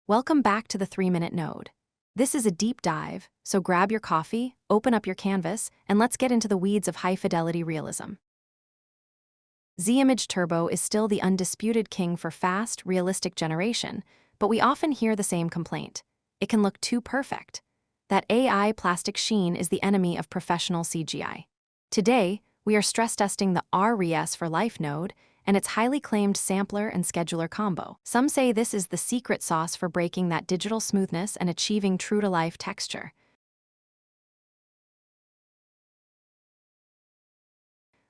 Welcome back to the 3-Minute Node. This is a deep dive, so grab your coffee, open up your canvas, and let's get into the weeds of high-fidelity realism. Z-Image Turbo is still the undisputed king for fast, realistic generation, but we often hear the same complaint. It can look too perfect. That AI plastic sheen is the enemy of professional CGI. Today, we are stress testing the RES4LYF node and its highly claimed sampler and scheduler combo. Some say this is the secret sauce for breaking that digital smoothness and achieving true-to-life texture.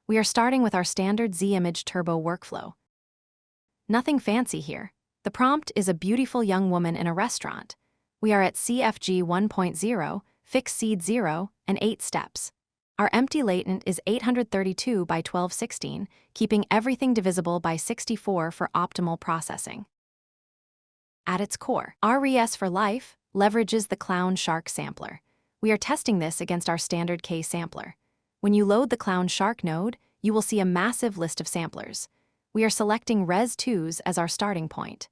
We are starting with our standard Z-Image Turbo workflow. Nothing fancy here. The prompt is a beautiful young woman in a restaurant. We are at CFG 1.0, fix seed 0, and 8 steps. Our empty latent is 832 by 1216, keeping everything divisible by 64 for optimal processing. At its core, RES4LYF leverages the Clown Shark sampler. We are testing this against our standard K sampler. When you load the Clown Shark node, you will see a massive list of samplers. We are selecting RES2s as our starting point.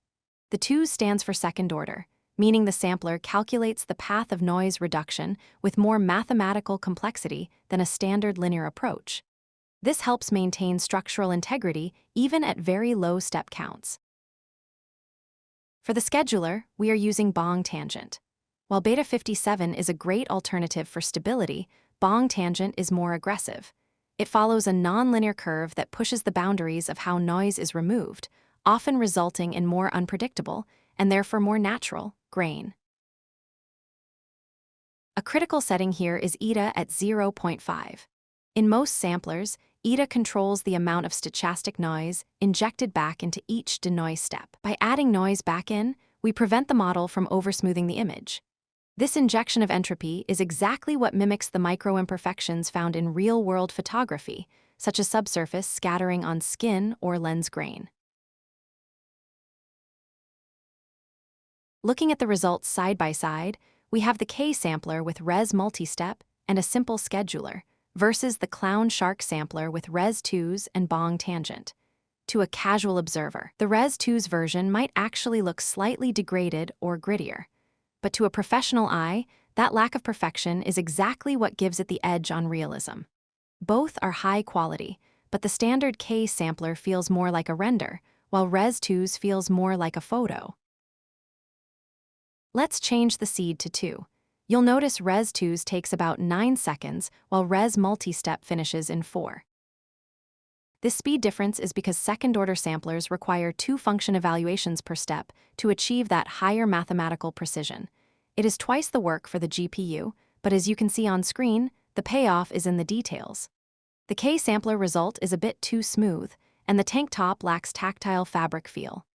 The 2 stands for second order, meaning the sampler calculates the path of noise reduction with more mathematical complexity than a standard linear approach. This helps maintain structural integrity even at very low step counts. For the scheduler, we are using Bong Tangent. While Beta 57 is a great alternative for stability, Bong Tangent is more aggressive. It follows a nonlinear curve that pushes the boundaries of how noise is removed, often resulting in more unpredictable, and therefore more natural, grain. A critical setting here is eta at 0.5. In most samplers, eta controls the amount of stochastic noise injected back into each denoise step. By adding noise back in, we prevent the model from oversmoothing the image. This injection of entropy is exactly what mimics the micro-imperfections found in real-world photography, such as subsurface scattering on skin or lens grain. Looking at the results side by side, we have the K sampler with Res multi-step and a simple scheduler versus the Clown Shark sampler with Res2s and Bong Tangent. To a casual observer, the Res2s version might actually look slightly degraded or grittier. But to a professional eye, that lack of perfection is exactly what gives it the edge on realism. Both are high quality, but the standard K sampler feels more like a render, while Res2s feels more like a photo. Let's change the seed to 2. You'll notice Res2s takes about 9 seconds, while Res multi-step finishes in 4. This speed difference is because second-order samplers require 2 function evaluations per step to achieve that higher mathematical precision. It is twice the work for the GPU, but as you can see on screen, the payoff is in the details. The K sampler result is a bit too smooth, and the tank top lacks tactile fabric feel.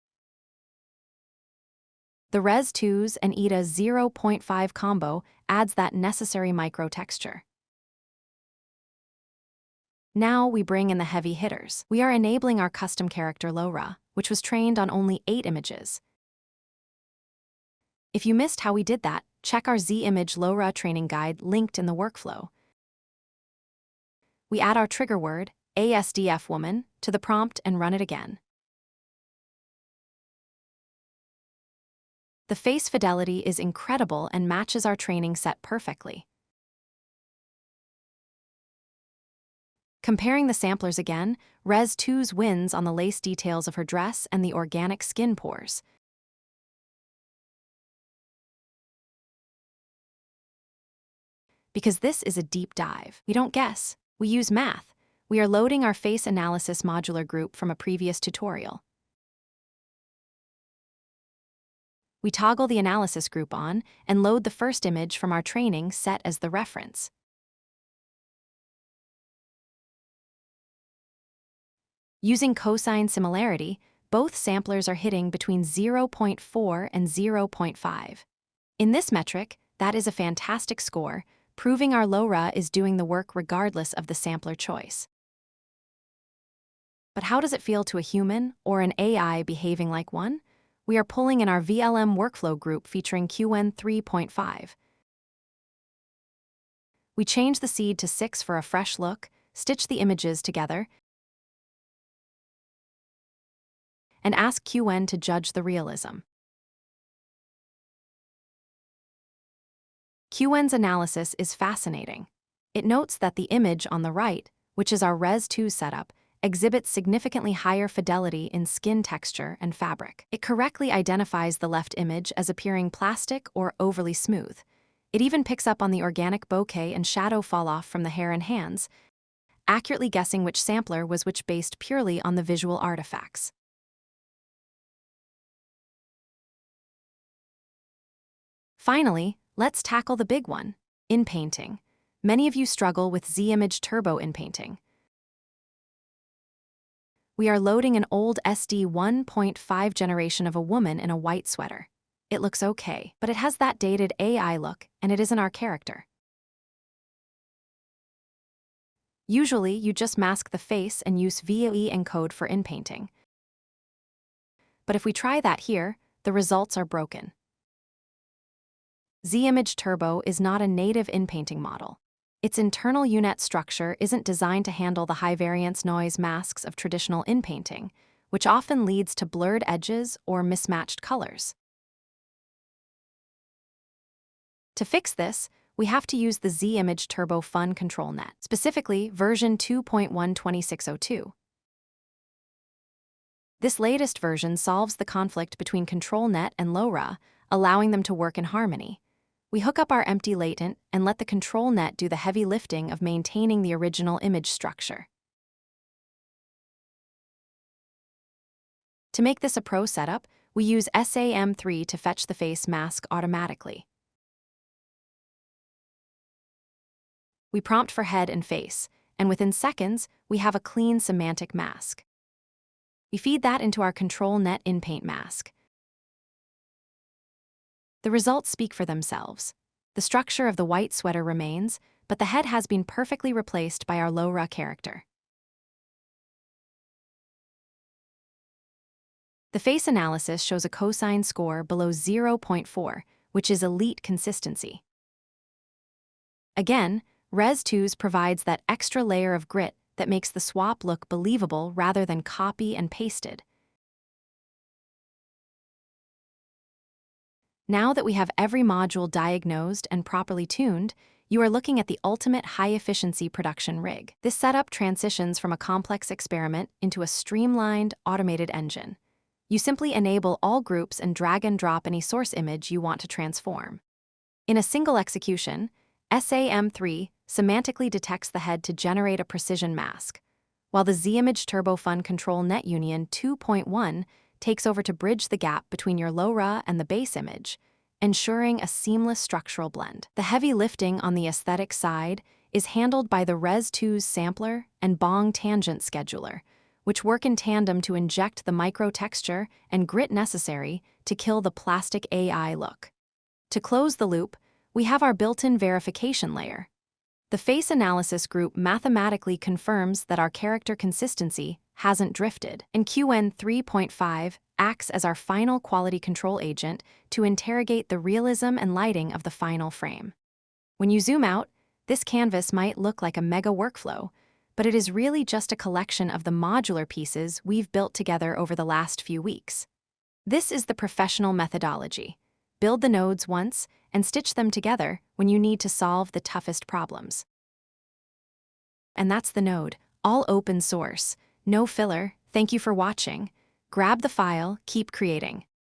The Res2s and eta 0.5 combo adds that necessary micro-texture. Now we bring in the heavy hitters. We are enabling our custom character LORA, which was trained on only 8 images. If you missed how we did that, check our Z-Image LORA training guide linked in the workflow. We add our trigger word, ASDF woman, to the prompt and run it again. The face fidelity is incredible and matches our training set perfectly. Comparing the samplers again, Res2's wins on the lace details of her dress and the organic skin pores. Because this is a deep dive, we don't guess, we use math. We are loading our face analysis modular group from a previous tutorial. We toggle the analysis group on and load the first image from our training set as the reference. Using Cosine Similarity, both samplers are hitting between 0.4 and 0.5. In this metric, that is a fantastic score, proving our LORA is doing the work regardless of the sampler choice. But how does it feel to a human or an AI behaving like one? We are pulling in our VLM workflow group featuring Qwen 3.5. We change the seed to 6 for a fresh look, stitch the images together, and ask Qwen to judge the realism. Qwen's analysis is fascinating. It notes that the image on the right, which is our RES2 setup, exhibits significantly higher fidelity in skin texture and fabric. It correctly identifies the left image as appearing plastic or overly smooth. It even picks up on the organic bokeh and shadow fall-off from the hair and hands, accurately guessing which sampler was which based purely on the visual artifacts. Finally, let's tackle the big one, inpainting. Many of you struggle with Z-image turbo inpainting. We are loading an old SD 1.5 generation of a woman in a white sweater. It looks okay, but it has that dated AI look, and it isn't our character. Usually, you just mask the face and use VLM encode for inpainting. But if we try that here, the results are broken. Z-image turbo is not a native inpainting model. Its internal UNet structure isn't designed to handle the high-variance noise masks of traditional inpainting, which often leads to blurred edges or mismatched colors. To fix this, we have to use the Z-image turbo fun control net, specifically version 2.1.2602. This latest version solves the conflict between control net and LORA, allowing them to work in harmony. We hook up our empty latent and let the control net do the heavy lifting of maintaining the original image structure. To make this a pro setup, we use SAM3 to fetch the face mask automatically. We prompt for head and face, and within seconds, we have a clean semantic mask. We feed that into our control net Inpaint mask. The results speak for themselves. The structure of the white sweater remains, but the head has been perfectly replaced by our LORA character. The face analysis shows a cosine score below 0.4, which is elite consistency. Again, RES2 provides that extra layer of grit that makes the swap look believable rather than copy and pasted. Now that we have every module diagnosed and properly tuned, you are looking at the ultimate high-efficiency production rig. This setup transitions from a complex experiment into a streamlined, automated engine. You simply enable all groups and drag and drop any source image you want to transform. In a single execution, SAM3 semantically detects the head to generate a precision mask, while the Z-image turbo fun control net union 2.1 takes over to bridge the gap between your LORA and the base image, ensuring a seamless structural blend. The heavy lifting on the aesthetic side is handled by the RES2's sampler and Bong tangent scheduler, which work in tandem to inject the micro-texture and grit necessary to kill the plastic AI look. To close the loop, we have our built-in verification layer. The face analysis group mathematically confirms that our character consistency hasn't drifted, and Qwen 3.5 acts as our final quality control agent to interrogate the realism and lighting of the final frame. When you zoom out, this canvas might look like a mega workflow, but it is really just a collection of the modular pieces we've built together over the last few weeks. This is the professional methodology. Build the nodes once and stitch them together when you need to solve the toughest problems. And that's the node, all open source, no filler. Thank you for watching. Grab the file, keep creating.